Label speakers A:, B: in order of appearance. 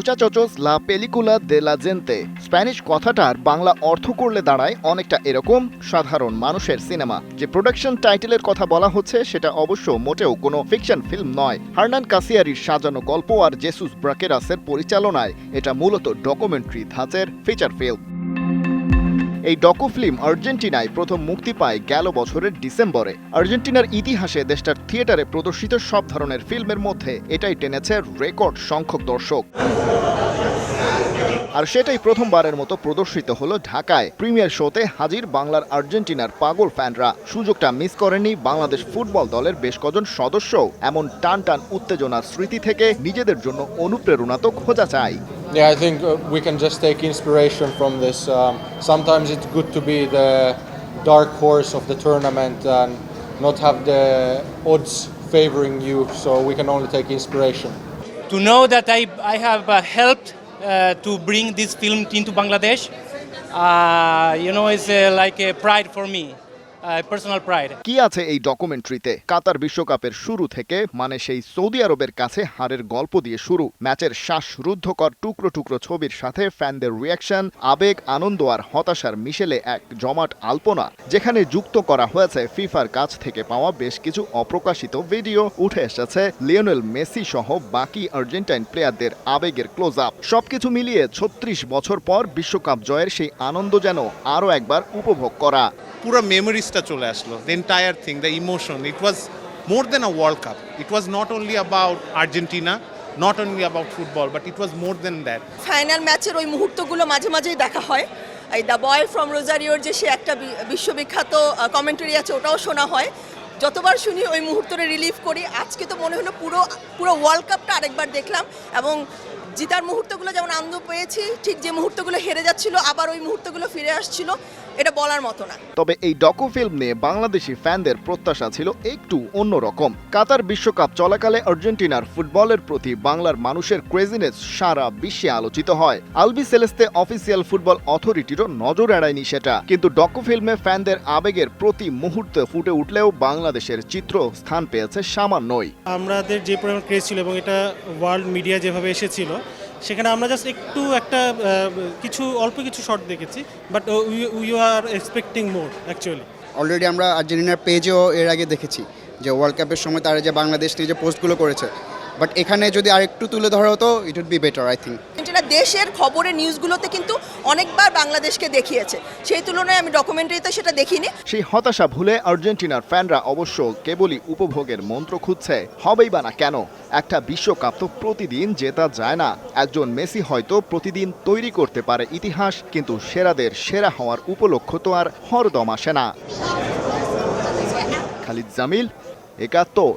A: মুচাচোচোস লা পেলিকুলা দে লা জেন্তে স্প্যানিশ কথাটার বাংলা অর্থ করলে দাঁড়ায় অনেকটা এরকম সাধারণ মানুষের সিনেমা। যে প্রোডাকশন টাইটেলের কথা বলা হচ্ছে সেটা অবশ্য মোটেও কোনো ফিকশন ফিল্ম নয়। হার্নান কাসিয়ারির সাজানো গল্প আর জেসুস ব্রাকেরাসের পরিচালনায় এটা মূলত ডকুমেন্টারি ধাঁচের ফিচার ফিল্ম। এই ডকু ফিল্ম আর্জেন্টিনায় প্রথম মুক্তি পায় গেল বছরের ডিসেম্বরে। আর্জেন্টিনার ইতিহাসে দেশটার থিয়েটারে প্রদর্শিত সব ধরনের ফিল্মের মধ্যে এটাই টেনেছে রেকর্ড সংখ্যক দর্শক। আর সেটাই প্রথমবারের মতো প্রদর্শিত হলো ঢাকায়। প্রিমিয়ার শোতে হাজির বাংলার আর্জেন্টিনার পাগল ফ্যানরা। সুযোগটা মিস করেনি বাংলাদেশ ফুটবল দলের বেশ কজন সদস্য। এমন টান টান উত্তেজনার স্মৃতি থেকে নিজেদের জন্য অনুপ্রেরণা তো খোঁজা চাই।
B: Yeah, I think we can just take inspiration from this. Sometimes it's good to be the dark horse of the tournament and not have the odds favoring you, so we can only take inspiration.
C: To know that I have helped to bring this film into Bangladesh, it's like a pride for me. Personal pride.
A: কি আছে এই ডকুমেন্টারিতে? কাতার বিশ্বকাপের শুরু থেকে মানে সেই Saudi আরবের কাছে হারের গল্প দিয়ে শুরু। ম্যাচের শ্বাসরুদ্ধকর টুকরো টুকরো ছবির সাথে ফ্যানদের রিয়াকশন, আবেগ, আনন্দ আর হতাশার মিশেলে এক জমাট আলপনা, যেখানে যুক্ত করা হয়েছে ফিফার কাছ থেকে পাওয়া বেশ কিছু অপ্রকাশিত ভিডিও। উঠে এসেছে লিওনেল মেসি সহ বাকি আর্জেন্টাইন প্লেয়ারদের আবেগের ক্লোজ আপ। সবকিছু মিলিয়ে ৩৬ বছর পর বিশ্বকাপ জয়ের সেই আনন্দ যেন আরও একবার উপভোগ করা।
D: পুরো মেমোরিজটা চলে আসলো, the entire thing, the emotion. It was more than a world cup. It was not only about Argentina, not only about football, but it was more than that.
E: Final ম্যাচের ওই মুহূর্তগুলো মাঝে মাঝেই দেখা হয়। এই দ্য বয় ফ্রম রোজারিওর যে সে একটা বিশ্ববিখ্যাত কমেন্টারি আছে, ওটাও শোনা হয়। যতবার শুনি ওই মুহূর্তটা রিলিভ করি। আজকে তো মনে হলো পুরো ওয়ার্ল্ড কাপটা আরেকবার দেখলাম, এবং জিতার মুহূর্তগুলো যেমন আনন্দ পেয়েছি, ঠিক যে মুহূর্তগুলো হেরে যাচ্ছিল আবার ওই মুহূর্তগুলো ফিরে আসছিল, এটা বলার মতো না।
A: তবে এই ডকু ফিল্ম নিয়ে বাংলাদেশি ফ্যানদের প্রত্যাশা ছিল একটু অন্যরকম। কাতার বিশ্বকাপ চলাকালে আর্জেন্টিনার ফুটবলের প্রতি বাংলার মানুষের ক্রেজিনেস সারা বিশ্বে আলোচিত হয়। আলবি সেলেস্তে অফিসিয়াল ফুটবল অথরিটিরও নজর এড়ায়নি সেটা। কিন্তু ডকু ফিল্মে ফ্যানদের আবেগের প্রতি মুহূর্তে ফুটে উঠলেও বাংলাদেশের চিত্র স্থান পেয়েছে সামান্যই।
F: আমাদের যে পরিমাণ ক্রেজ ছিল এবং এটা ওয়ার্ল্ড মিডিয়া যেভাবে এসেছিল, সেখানে আমরা জাস্ট একটু অল্প কিছু শর্ট দেখেছি, but we are expecting more actually.
G: Already আমরা আর্জেন্টিনার পেজেও এর আগে দেখেছি যে ওয়ার্ল্ড কাপের সময় তারা যে বাংলাদেশ নিয়ে যে পোস্টগুলো করেছে, বাট এখানে যদি আরেকটু তুলে ধরা হতো it would be better I think.
E: Argentina দেশের খবরের নিউজগুলোতে কিন্তু অনেকবার বাংলাদেশকে দেখিয়েছে, সেই তুলনায় আমি ডকুমেন্টারিতে সেটা দেখিনি।
A: সেই হতাশা ভুলে আর্জেন্টিনার ফ্যানরা অবশ্য কেবলই উপভোগের মন্ত্র খুঁজছে। হবেই বা না কেন, একটা বিশ্বকাপ তো প্রতিদিন জেতা যায় না। একজন মেসি হয়তো প্রতিদিন তৈরি করতে পারে ইতিহাস, কিন্তু সেরাদের সেরা হওয়ার উপলক্ষ তো আর হরদম আসে না। খালিদ জামিল, ৭১।